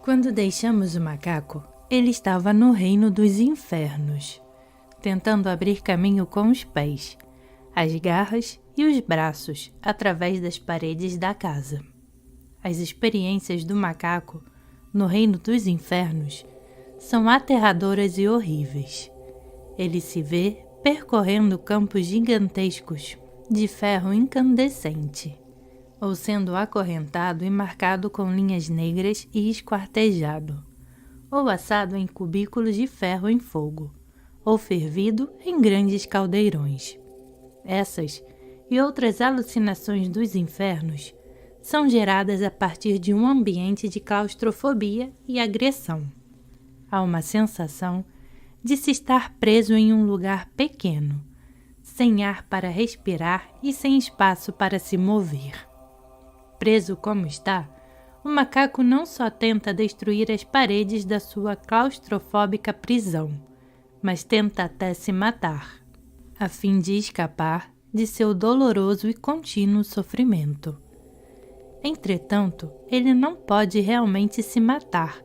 Quando deixamos o macaco, ele estava no reino dos infernos, tentando abrir caminho com os pés, as garras e os braços através das paredes da casa. As experiências do macaco no reino dos infernos são aterradoras e horríveis. Ele se vê percorrendo campos gigantescos de ferro incandescente, ou sendo acorrentado e marcado com linhas negras e esquartejado, ou assado em cubículos de ferro em fogo, ou fervido em grandes caldeirões. Essas e outras alucinações dos infernos são geradas a partir de um ambiente de claustrofobia e agressão. Há uma sensação de se estar preso em um lugar pequeno, sem ar para respirar e sem espaço para se mover. Preso como está, o macaco não só tenta destruir as paredes da sua claustrofóbica prisão, mas tenta até se matar, a fim de escapar de seu doloroso e contínuo sofrimento. Entretanto, ele não pode realmente se matar,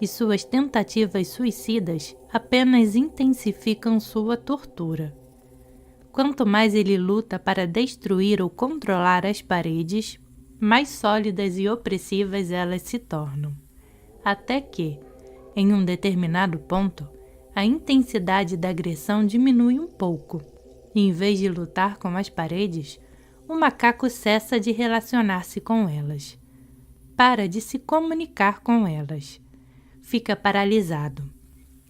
e suas tentativas suicidas apenas intensificam sua tortura. Quanto mais ele luta para destruir ou controlar as paredes, mais sólidas e opressivas elas se tornam, até que, em um determinado ponto, a intensidade da agressão diminui um pouco, e em vez de lutar com as paredes, o macaco cessa de relacionar-se com elas, para de se comunicar com elas, fica paralisado,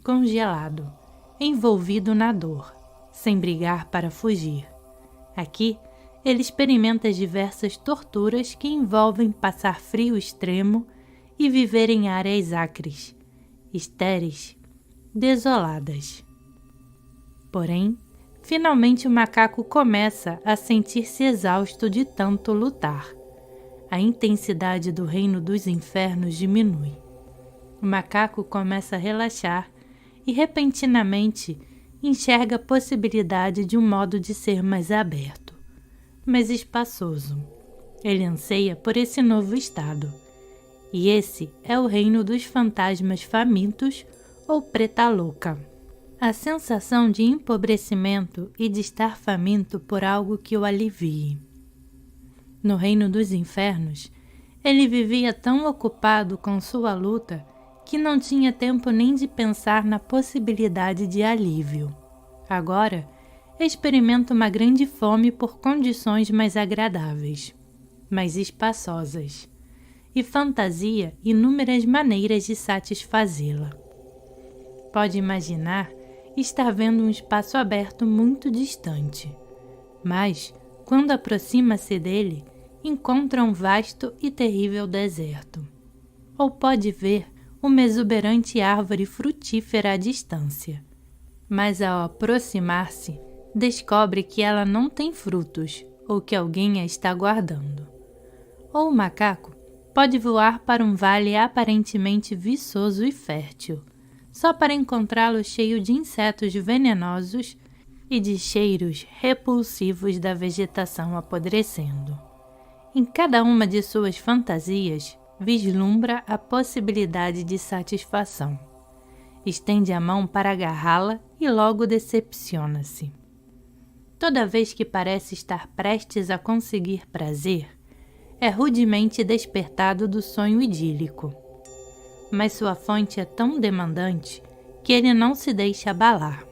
congelado, envolvido na dor, sem brigar para fugir. Aqui, ele experimenta diversas torturas que envolvem passar frio extremo e viver em áreas acres, estéreis, desoladas. Porém, finalmente o macaco começa a sentir-se exausto de tanto lutar. A intensidade do reino dos infernos diminui. O macaco começa a relaxar e repentinamente enxerga a possibilidade de um modo de ser mais aberto, mas espaçoso. Ele anseia por esse novo estado, e esse é o reino dos fantasmas famintos ou preta louca. A sensação de empobrecimento e de estar faminto por algo que o alivie. No reino dos infernos, ele vivia tão ocupado com sua luta que não tinha tempo nem de pensar na possibilidade de alívio. Agora, experimenta uma grande fome por condições mais agradáveis, mais espaçosas, e fantasia inúmeras maneiras de satisfazê-la. Pode imaginar estar vendo um espaço aberto muito distante, mas, quando aproxima-se dele, encontra um vasto e terrível deserto. Ou pode ver uma exuberante árvore frutífera à distância, mas ao aproximar-se, descobre que ela não tem frutos ou que alguém a está guardando. Ou o macaco pode voar para um vale aparentemente viçoso e fértil, só para encontrá-lo cheio de insetos venenosos e de cheiros repulsivos da vegetação apodrecendo. Em cada uma de suas fantasias, vislumbra a possibilidade de satisfação. Estende a mão para agarrá-la e logo decepciona-se. Toda vez que parece estar prestes a conseguir prazer, é rudemente despertado do sonho idílico. Mas sua fonte é tão demandante que ele não se deixa abalar,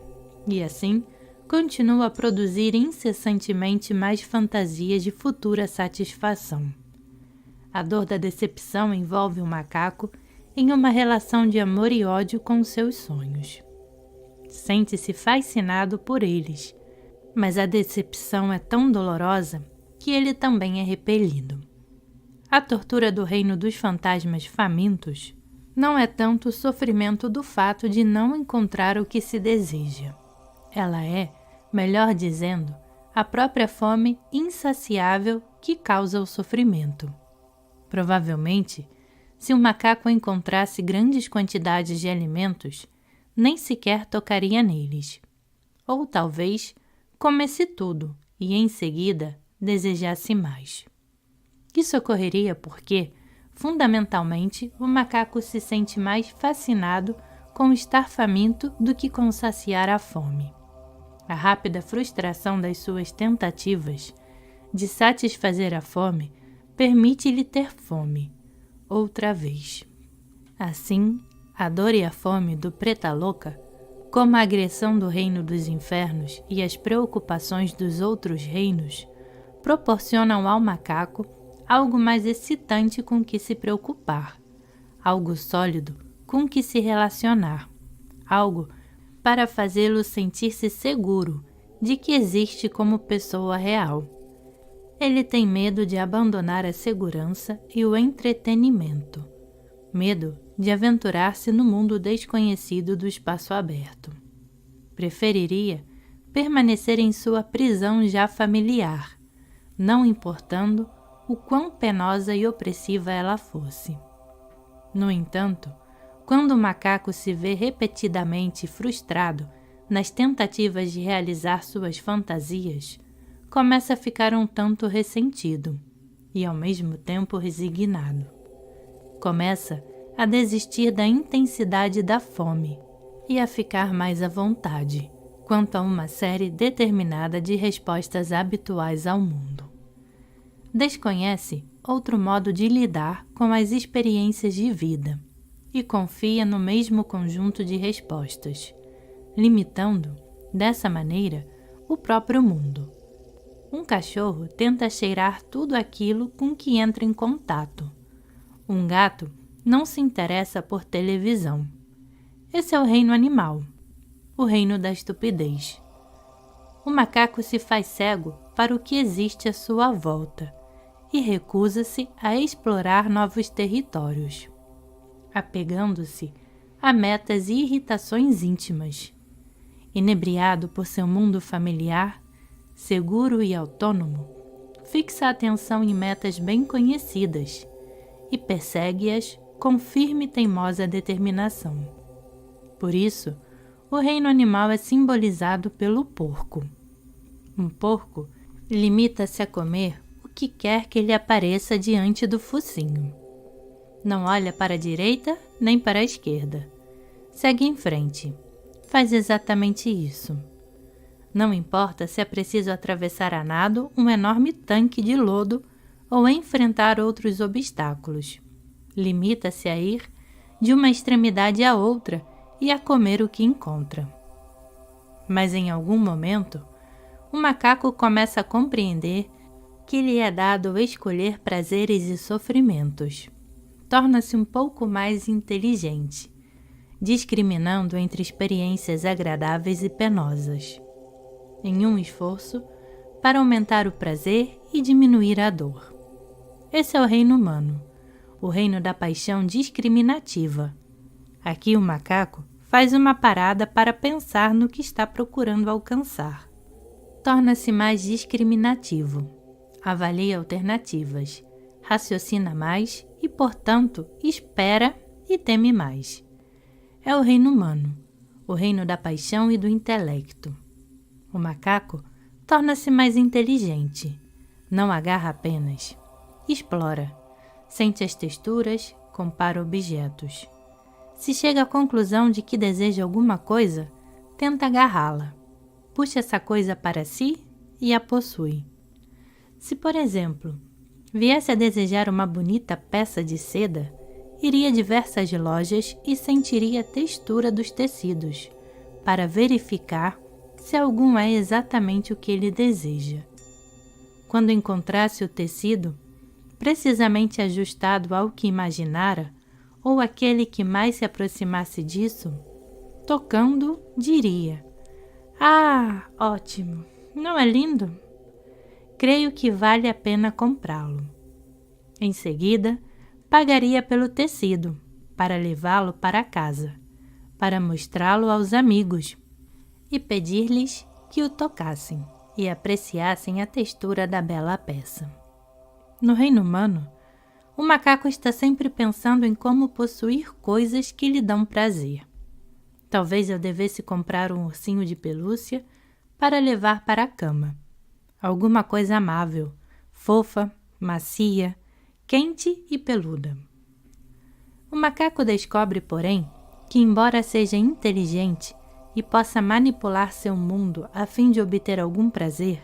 e assim continua a produzir incessantemente mais fantasias de futura satisfação. A dor da decepção envolve o macaco em uma relação de amor e ódio com seus sonhos. Sente-se fascinado por eles, mas a decepção é tão dolorosa que ele também é repelido. A tortura do reino dos fantasmas famintos não é tanto o sofrimento do fato de não encontrar o que se deseja. Ela é, melhor dizendo, a própria fome insaciável que causa o sofrimento. Provavelmente, se um macaco encontrasse grandes quantidades de alimentos, nem sequer tocaria neles. Ou talvez comesse tudo e, em seguida, desejasse mais. Isso ocorreria porque, Fundamentalmente, o macaco se sente mais fascinado com estar faminto do que com saciar a fome. A rápida frustração das suas tentativas de satisfazer a fome permite-lhe ter fome, outra vez. Assim, a dor e a fome do Preta Louca, como a agressão do reino dos infernos e as preocupações dos outros reinos, proporcionam ao macaco algo mais excitante com que se preocupar, algo sólido com que se relacionar, algo para fazê-lo sentir-se seguro de que existe como pessoa real. Ele tem medo de abandonar a segurança e o entretenimento, medo de aventurar-se no mundo desconhecido do espaço aberto. Preferiria permanecer em sua prisão já familiar, não importando o quão penosa e opressiva ela fosse. No entanto, quando o macaco se vê repetidamente frustrado nas tentativas de realizar suas fantasias, começa a ficar um tanto ressentido e, ao mesmo tempo, resignado. Começa a desistir da intensidade da fome e a ficar mais à vontade quanto a uma série determinada de respostas habituais ao mundo. Desconhece outro modo de lidar com as experiências de vida e confia no mesmo conjunto de respostas, limitando, dessa maneira, o próprio mundo. Um cachorro tenta cheirar tudo aquilo com que entra em contato. Um gato não se interessa por televisão. Esse é o reino animal, o reino da estupidez. O macaco se faz cego para o que existe à sua volta e recusa-se a explorar novos territórios, apegando-se a metas e irritações íntimas. Inebriado por seu mundo familiar, seguro e autônomo, fixa a atenção em metas bem conhecidas e persegue-as com firme e teimosa determinação. Por isso, o reino animal é simbolizado pelo porco. Um porco limita-se a comer o que quer que lhe apareça diante do focinho. Não olha para a direita nem para a esquerda. Segue em frente. Faz exatamente isso. Não importa se é preciso atravessar a nado um enorme tanque de lodo ou enfrentar outros obstáculos. Limita-se a ir de uma extremidade à outra e a comer o que encontra. Mas em algum momento, o macaco começa a compreender que lhe é dado escolher prazeres e sofrimentos. Torna-se um pouco mais inteligente, discriminando entre experiências agradáveis e penosas, em um esforço para aumentar o prazer e diminuir a dor. Esse é o reino humano, o reino da paixão discriminativa. Aqui o macaco faz uma parada para pensar no que está procurando alcançar. Torna-se mais discriminativo, avalia alternativas, raciocina mais e, portanto, espera e teme mais. É o reino humano, o reino da paixão e do intelecto. O macaco torna-se mais inteligente, não agarra apenas, explora, sente as texturas, compara objetos. Se chega à conclusão de que deseja alguma coisa, tenta agarrá-la, puxa essa coisa para si e a possui. Se, por exemplo, viesse a desejar uma bonita peça de seda, iria a diversas lojas e sentiria a textura dos tecidos, para verificar se algum é exatamente o que ele deseja. Quando encontrasse o tecido, precisamente ajustado ao que imaginara, ou aquele que mais se aproximasse disso, tocando, diria: "Ah, ótimo! Não é lindo? Creio que vale a pena comprá-lo." Em seguida, pagaria pelo tecido, para levá-lo para casa, para mostrá-lo aos amigos e pedir-lhes que o tocassem e apreciassem a textura da bela peça. No reino humano, o macaco está sempre pensando em como possuir coisas que lhe dão prazer. Talvez eu devesse comprar um ursinho de pelúcia para levar para a cama. Alguma coisa amável, fofa, macia, quente e peluda. O macaco descobre, porém, que embora seja inteligente e possa manipular seu mundo a fim de obter algum prazer,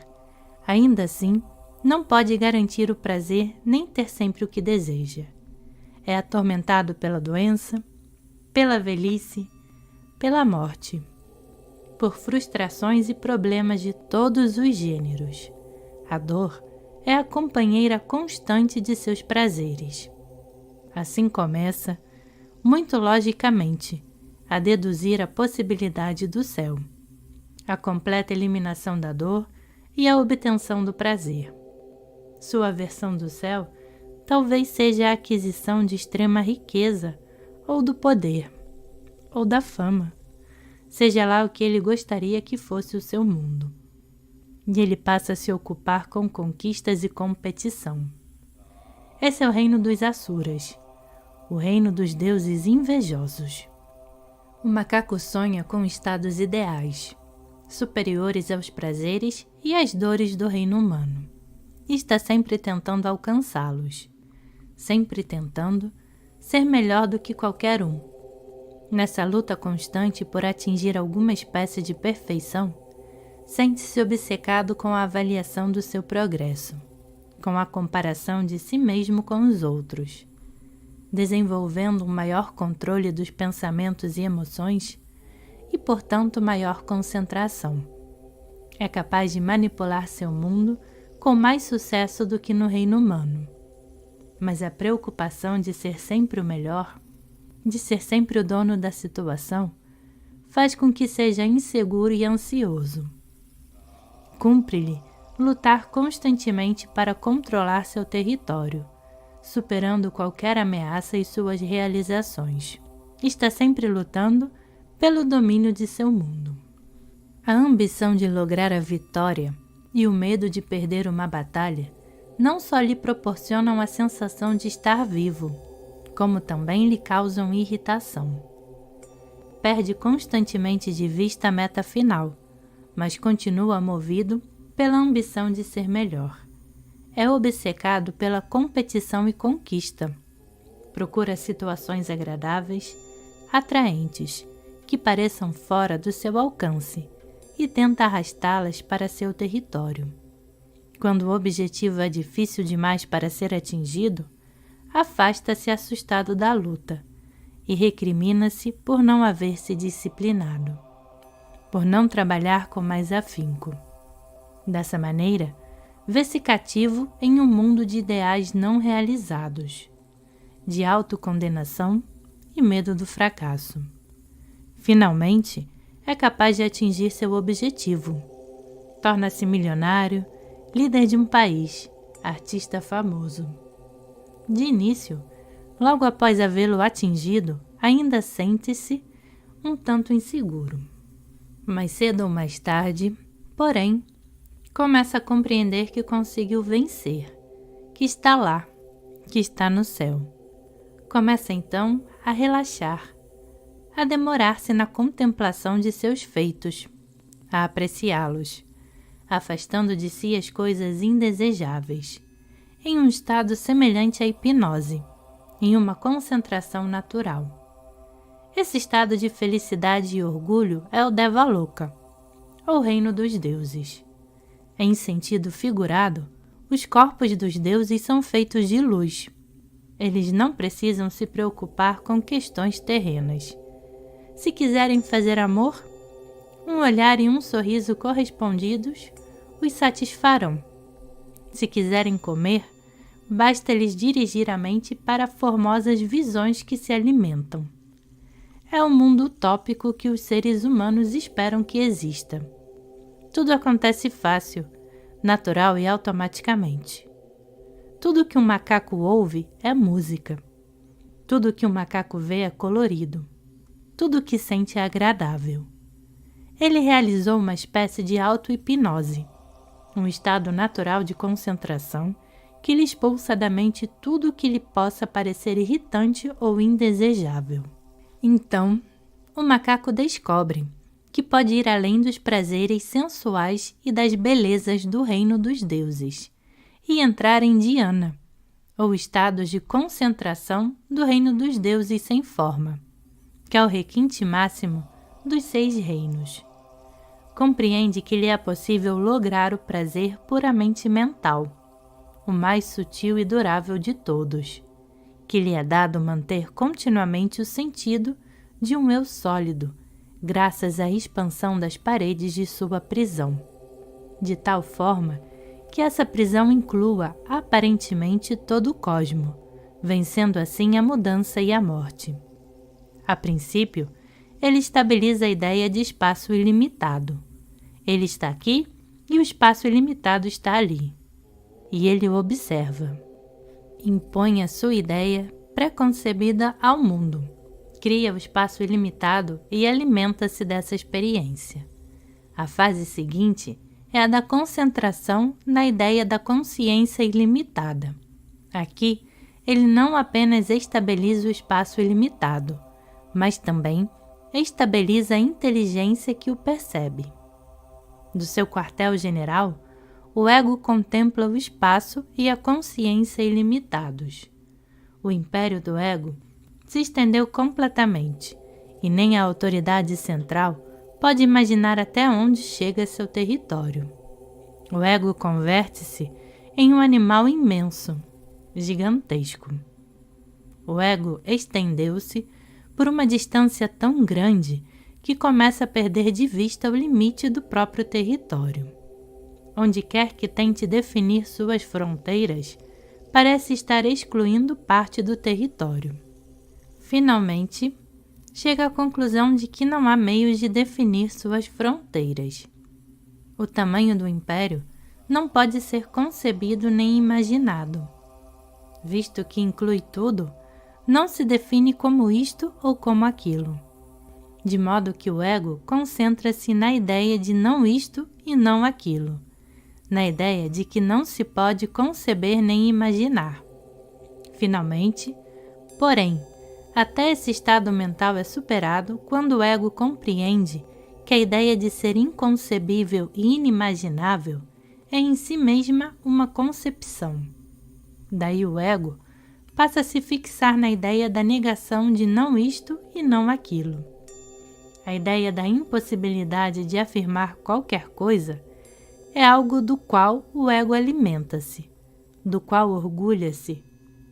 ainda assim não pode garantir o prazer nem ter sempre o que deseja. É atormentado pela doença, pela velhice, pela morte, por frustrações e problemas de todos os gêneros. A dor é a companheira constante de seus prazeres. Assim começa, muito logicamente, a deduzir a possibilidade do céu, a completa eliminação da dor e a obtenção do prazer. Sua versão do céu talvez seja a aquisição de extrema riqueza, ou do poder, ou da fama, seja lá o que ele gostaria que fosse o seu mundo. E ele passa a se ocupar com conquistas e competição. Esse é o reino dos Asuras, o reino dos deuses invejosos. O macaco sonha com estados ideais, superiores aos prazeres e às dores do reino humano, e está sempre tentando alcançá-los, sempre tentando ser melhor do que qualquer um. Nessa luta constante por atingir alguma espécie de perfeição, sente-se obcecado com a avaliação do seu progresso, com a comparação de si mesmo com os outros, desenvolvendo um maior controle dos pensamentos e emoções e, portanto, maior concentração. É capaz de manipular seu mundo com mais sucesso do que no reino humano. Mas a preocupação de ser sempre o melhor, de ser sempre o dono da situação, faz com que seja inseguro e ansioso. Cumpre-lhe lutar constantemente para controlar seu território, superando qualquer ameaça e suas realizações. Está sempre lutando pelo domínio de seu mundo. A ambição de lograr a vitória e o medo de perder uma batalha não só lhe proporcionam a sensação de estar vivo, como também lhe causam irritação. Perde constantemente de vista a meta final, mas continua movido pela ambição de ser melhor. É obcecado pela competição e conquista. Procura situações agradáveis, atraentes, que pareçam fora do seu alcance e tenta arrastá-las para seu território. Quando o objetivo é difícil demais para ser atingido, afasta-se assustado da luta e recrimina-se por não haver se disciplinado, por não trabalhar com mais afinco. Dessa maneira, vê-se cativo em um mundo de ideais não realizados, de autocondenação e medo do fracasso. Finalmente, é capaz de atingir seu objetivo. Torna-se milionário, líder de um país, artista famoso. De início, logo após havê-lo atingido, ainda sente-se um tanto inseguro. Mais cedo ou mais tarde, porém, começa a compreender que conseguiu vencer, que está lá, que está no céu. Começa então a relaxar, a demorar-se na contemplação de seus feitos, a apreciá-los, afastando de si as coisas indesejáveis, em um estado semelhante à hipnose, em uma concentração natural. Esse estado de felicidade e orgulho é o Devaloka, ou reino dos deuses. Em sentido figurado, os corpos dos deuses são feitos de luz. Eles não precisam se preocupar com questões terrenas. Se quiserem fazer amor, um olhar e um sorriso correspondidos os satisfarão. Se quiserem comer, basta-lhes dirigir a mente para formosas visões que se alimentam. É o mundo utópico que os seres humanos esperam que exista. Tudo acontece fácil, natural e automaticamente. Tudo que um macaco ouve é música. Tudo que um macaco vê é colorido. Tudo que sente é agradável. Ele realizou uma espécie de auto-hipnose, um estado natural de concentração que lhe expulsa da mente tudo o que lhe possa parecer irritante ou indesejável. Então, o macaco descobre que pode ir além dos prazeres sensuais e das belezas do reino dos deuses, e entrar em dhyana, ou estados de concentração do reino dos deuses sem forma, que é o requinte máximo dos 6 reinos. Compreende que lhe é possível lograr o prazer puramente mental, o mais sutil e durável de todos, que lhe é dado manter continuamente o sentido de um eu sólido, graças à expansão das paredes de sua prisão, de tal forma que essa prisão inclua aparentemente todo o cosmo, vencendo assim a mudança e a morte. A princípio, ele estabiliza a ideia de espaço ilimitado. Ele está aqui e o espaço ilimitado está ali. E ele o observa. Impõe a sua ideia pré-concebida ao mundo. Cria o espaço ilimitado e alimenta-se dessa experiência. A fase seguinte é a da concentração na ideia da consciência ilimitada. Aqui, ele não apenas estabiliza o espaço ilimitado, mas também estabiliza a inteligência que o percebe. Do seu quartel-general, o ego contempla o espaço e a consciência ilimitados. O império do ego se estendeu completamente, e nem a autoridade central pode imaginar até onde chega seu território. O ego converte-se em um animal imenso, gigantesco. O ego estendeu-se por uma distância tão grande que começa a perder de vista o limite do próprio território. Onde quer que tente definir suas fronteiras, parece estar excluindo parte do território. Finalmente, chega à conclusão de que não há meios de definir suas fronteiras. O tamanho do império não pode ser concebido nem imaginado. Visto que inclui tudo, não se define como isto ou como aquilo. De modo que o ego concentra-se na ideia de não isto e não aquilo, na ideia de que não se pode conceber nem imaginar. Finalmente, porém, até esse estado mental é superado quando o ego compreende que a ideia de ser inconcebível e inimaginável é em si mesma uma concepção. Daí o ego passa a se fixar na ideia da negação de não isto e não aquilo. A ideia da impossibilidade de afirmar qualquer coisa é algo do qual o ego alimenta-se, do qual orgulha-se,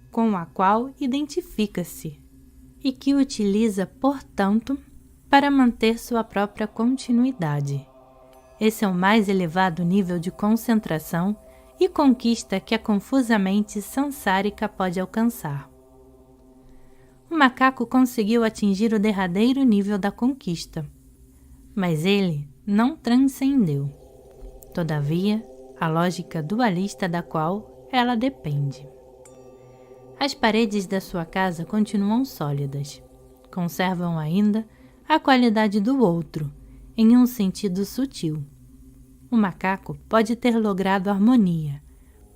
com a qual identifica-se, e que utiliza, portanto, para manter sua própria continuidade. Esse é o mais elevado nível de concentração e conquista que a confusamente sansárica pode alcançar. O macaco conseguiu atingir o derradeiro nível da conquista, mas ele não transcendeu. Todavia, a lógica dualista da qual ela depende. As paredes da sua casa continuam sólidas, conservam ainda a qualidade do outro, em um sentido sutil. O macaco pode ter logrado harmonia,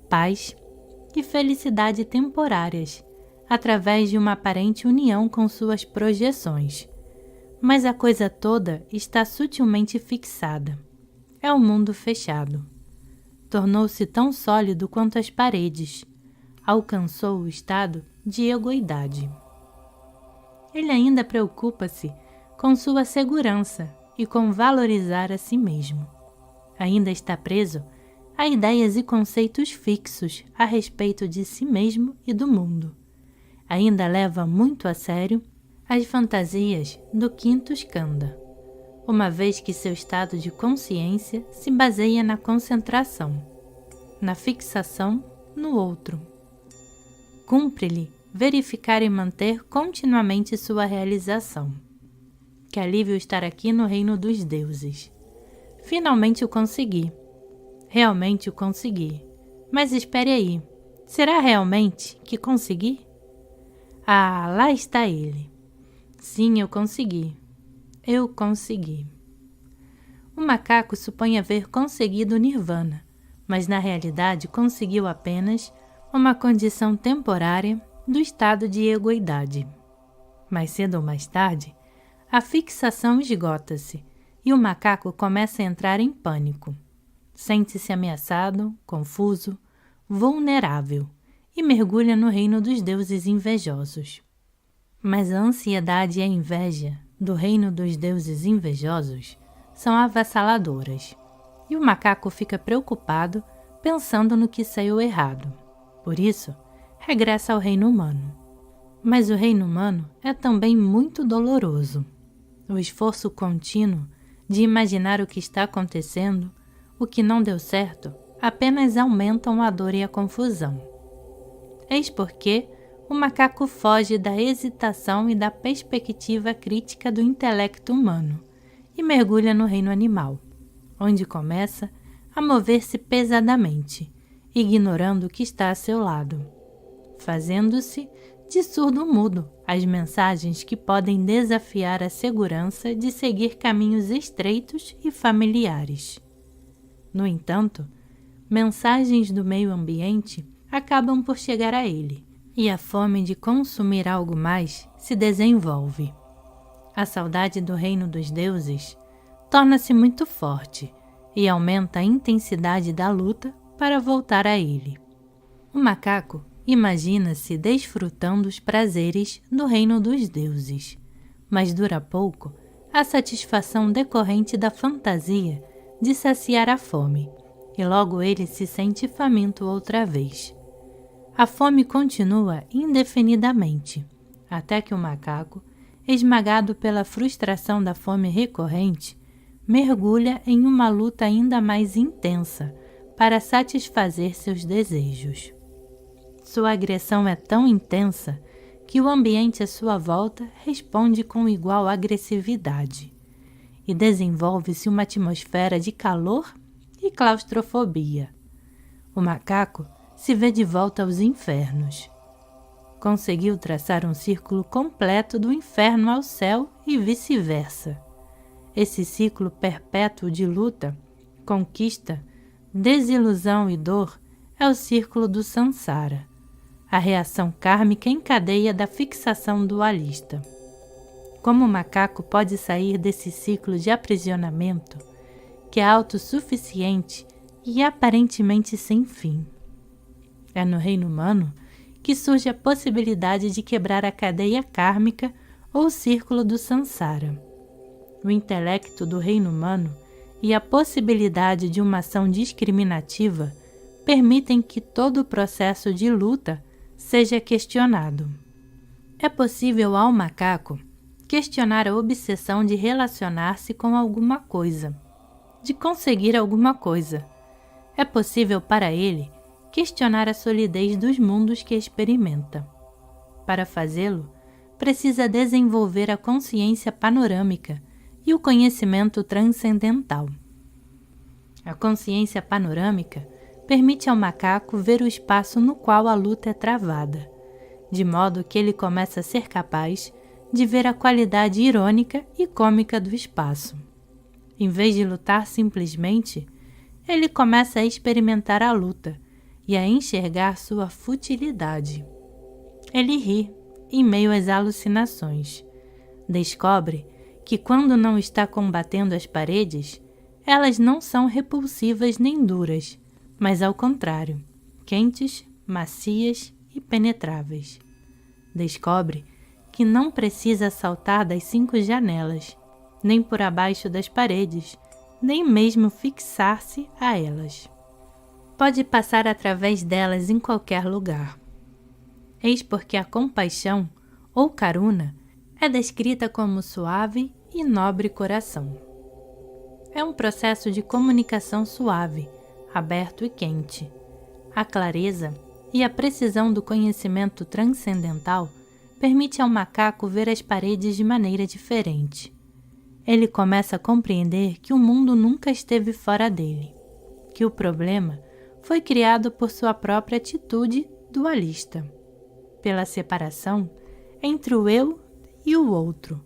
paz e felicidade temporárias, através de uma aparente união com suas projeções. Mas a coisa toda está sutilmente fixada. É um mundo fechado. Tornou-se tão sólido quanto as paredes. Alcançou o estado de egoidade. Ele ainda preocupa-se com sua segurança e com valorizar a si mesmo. Ainda está preso a ideias e conceitos fixos a respeito de si mesmo e do mundo. Ainda leva muito a sério as fantasias do quinto skanda, uma vez que seu estado de consciência se baseia na concentração, na fixação no outro. Cumpre-lhe verificar e manter continuamente sua realização. Que alívio estar aqui no reino dos deuses. Finalmente o consegui. Realmente o consegui. Mas espere aí, será realmente que consegui? Ah, lá está ele. Sim, eu consegui. Eu consegui. O macaco supõe haver conseguido o nirvana, mas na realidade conseguiu apenas uma condição temporária do estado de egoidade. Mais cedo ou mais tarde, a fixação esgota-se e o macaco começa a entrar em pânico. Sente-se ameaçado, confuso, vulnerável e mergulha no reino dos deuses invejosos. Mas a ansiedade e a inveja do reino dos deuses invejosos são avassaladoras, e o macaco fica preocupado pensando no que saiu errado. Por isso, regressa ao reino humano. Mas o reino humano é também muito doloroso. O esforço contínuo de imaginar o que está acontecendo, o que não deu certo, apenas aumentam a dor e a confusão. Eis porque o macaco foge da hesitação e da perspectiva crítica do intelecto humano e mergulha no reino animal, onde começa a mover-se pesadamente, ignorando o que está a seu lado, fazendo-se de surdo-mudo às mensagens que podem desafiar a segurança de seguir caminhos estreitos e familiares. No entanto, mensagens do meio ambiente acabam por chegar a ele, e a fome de consumir algo mais se desenvolve. A saudade do reino dos deuses torna-se muito forte e aumenta a intensidade da luta para voltar a ele. O macaco imagina-se desfrutando os prazeres do reino dos deuses, mas dura pouco a satisfação decorrente da fantasia de saciar a fome, e logo ele se sente faminto outra vez. A fome continua indefinidamente, até que o macaco, esmagado pela frustração da fome recorrente, mergulha em uma luta ainda mais intensa para satisfazer seus desejos. Sua agressão é tão intensa que o ambiente à sua volta responde com igual agressividade, e desenvolve-se uma atmosfera de calor e claustrofobia. O macaco se vê de volta aos infernos. Conseguiu traçar um círculo completo do inferno ao céu e vice-versa. Esse ciclo perpétuo de luta, conquista, desilusão e dor é o círculo do Sansara, a reação kármica em cadeia da fixação dualista. Como o macaco pode sair desse ciclo de aprisionamento, que é autossuficiente e aparentemente sem fim? É no reino humano que surge a possibilidade de quebrar a cadeia kármica ou círculo do Sansara. O intelecto do reino humano e a possibilidade de uma ação discriminativa permitem que todo o processo de luta seja questionado. É possível ao macaco questionar a obsessão de relacionar-se com alguma coisa, de conseguir alguma coisa. É possível para ele questionar a solidez dos mundos que experimenta. Para fazê-lo, precisa desenvolver a consciência panorâmica e o conhecimento transcendental. A consciência panorâmica permite ao macaco ver o espaço no qual a luta é travada, de modo que ele começa a ser capaz de ver a qualidade irônica e cômica do espaço. Em vez de lutar simplesmente, ele começa a experimentar a luta e a enxergar sua futilidade. Ele ri em meio às alucinações. Descobre que quando não está combatendo as paredes, elas não são repulsivas nem duras, mas ao contrário, quentes, macias e penetráveis. Descobre que não precisa saltar das 5 janelas, nem por abaixo das paredes, nem mesmo fixar-se a elas. Pode passar através delas em qualquer lugar. Eis porque a compaixão, ou karuna, é descrita como suave e nobre coração. É um processo de comunicação suave, aberto e quente. A clareza e a precisão do conhecimento transcendental permite ao macaco ver as paredes de maneira diferente. Ele começa a compreender que o mundo nunca esteve fora dele, que o problema foi criado por sua própria atitude dualista, pela separação entre o eu e o outro.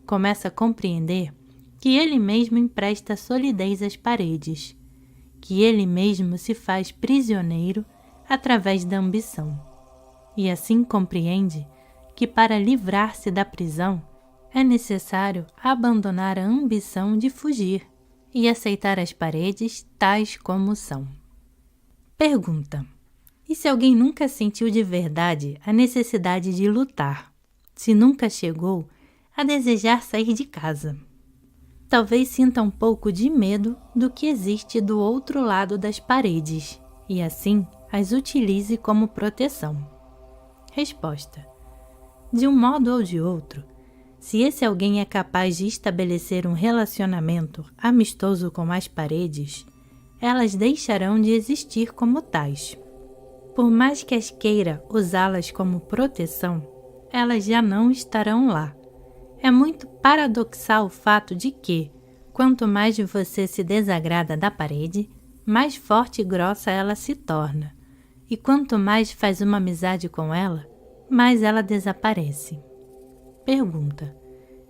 Começa a compreender que ele mesmo empresta solidez às paredes, que ele mesmo se faz prisioneiro através da ambição, e assim compreende que para livrar-se da prisão é necessário abandonar a ambição de fugir e aceitar as paredes tais como são. Pergunta: E se alguém nunca sentiu de verdade a necessidade de lutar? Se nunca chegou a desejar sair de casa? Talvez sinta um pouco de medo do que existe do outro lado das paredes e assim as utilize como proteção. Resposta: de um modo ou de outro, se esse alguém é capaz de estabelecer um relacionamento amistoso com as paredes, elas deixarão de existir como tais. Por mais que as queira usá-las como proteção, elas já não estarão lá. É muito paradoxal o fato de que, quanto mais você se desagrada da parede, mais forte e grossa ela se torna, e quanto mais faz uma amizade com ela, mais ela desaparece. Pergunta: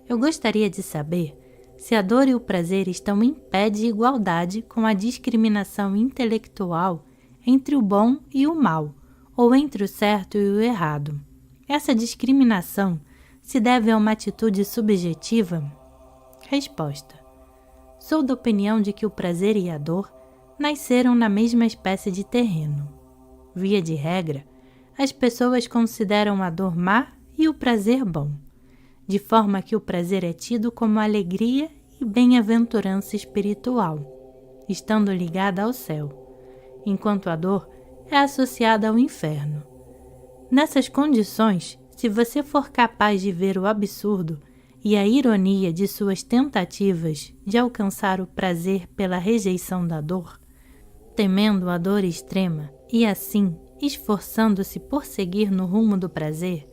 eu gostaria de saber se a dor e o prazer estão em pé de igualdade com a discriminação intelectual entre o bom e o mal, ou entre o certo e o errado. Essa discriminação se deve a uma atitude subjetiva? Resposta: sou da opinião de que o prazer e a dor nasceram na mesma espécie de terreno. Via de regra, as pessoas consideram a dor má e o prazer bom, de forma que o prazer é tido como alegria e bem-aventurança espiritual, estando ligada ao céu, enquanto a dor é associada ao inferno. Nessas condições, se você for capaz de ver o absurdo e a ironia de suas tentativas de alcançar o prazer pela rejeição da dor, temendo a dor extrema e assim esforçando-se por seguir no rumo do prazer,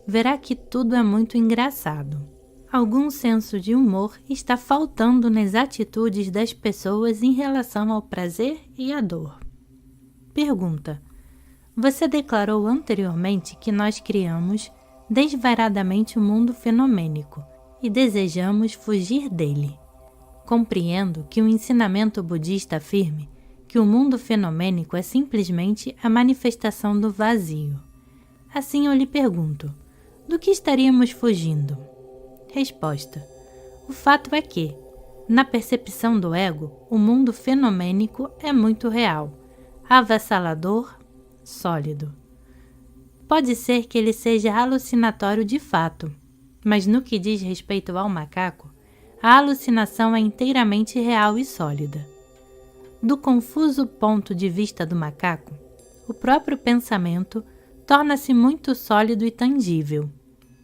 verá que tudo é muito engraçado. Algum senso de humor está faltando nas atitudes das pessoas em relação ao prazer e à dor. Pergunta: você declarou anteriormente que nós criamos desvairadamente o mundo fenomênico e desejamos fugir dele. Compreendo que o ensinamento budista afirme que o mundo fenomênico é simplesmente a manifestação do vazio. Assim eu lhe pergunto: do que estaríamos fugindo? Resposta: o fato é que, na percepção do ego, o mundo fenomênico é muito real, avassalador, sólido. Pode ser que ele seja alucinatório de fato, mas no que diz respeito ao macaco, a alucinação é inteiramente real e sólida. Do confuso ponto de vista do macaco, o próprio pensamento torna-se muito sólido e tangível.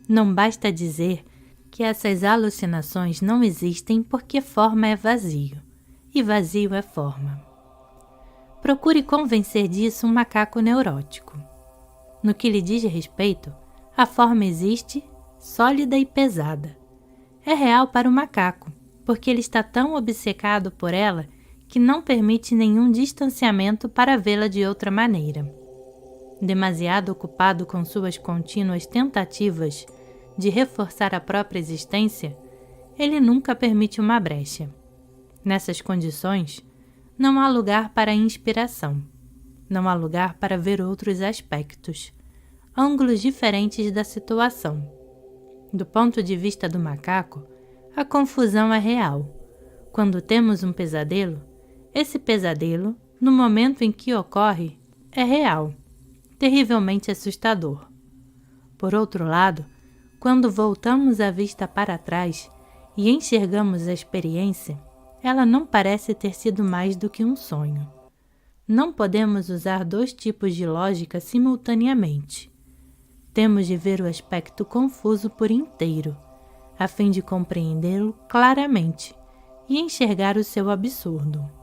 Não basta dizer que essas alucinações não existem porque forma é vazio, e vazio é forma. Procure convencer disso um macaco neurótico. No que lhe diz respeito, a forma existe, sólida e pesada. É real para o macaco, porque ele está tão obcecado por ela que não permite nenhum distanciamento para vê-la de outra maneira. Demasiado ocupado com suas contínuas tentativas de reforçar a própria existência, ele nunca permite uma brecha. Nessas condições, não há lugar para a inspiração, não há lugar para ver outros aspectos, ângulos diferentes da situação. Do ponto de vista do macaco, a confusão é real. Quando temos um pesadelo, esse pesadelo, no momento em que ocorre, é real, terrivelmente assustador. Por outro lado, quando voltamos a vista para trás e enxergamos a experiência, ela não parece ter sido mais do que um sonho. Não podemos usar dois tipos de lógica simultaneamente. Temos de ver o aspecto confuso por inteiro, a fim de compreendê-lo claramente e enxergar o seu absurdo.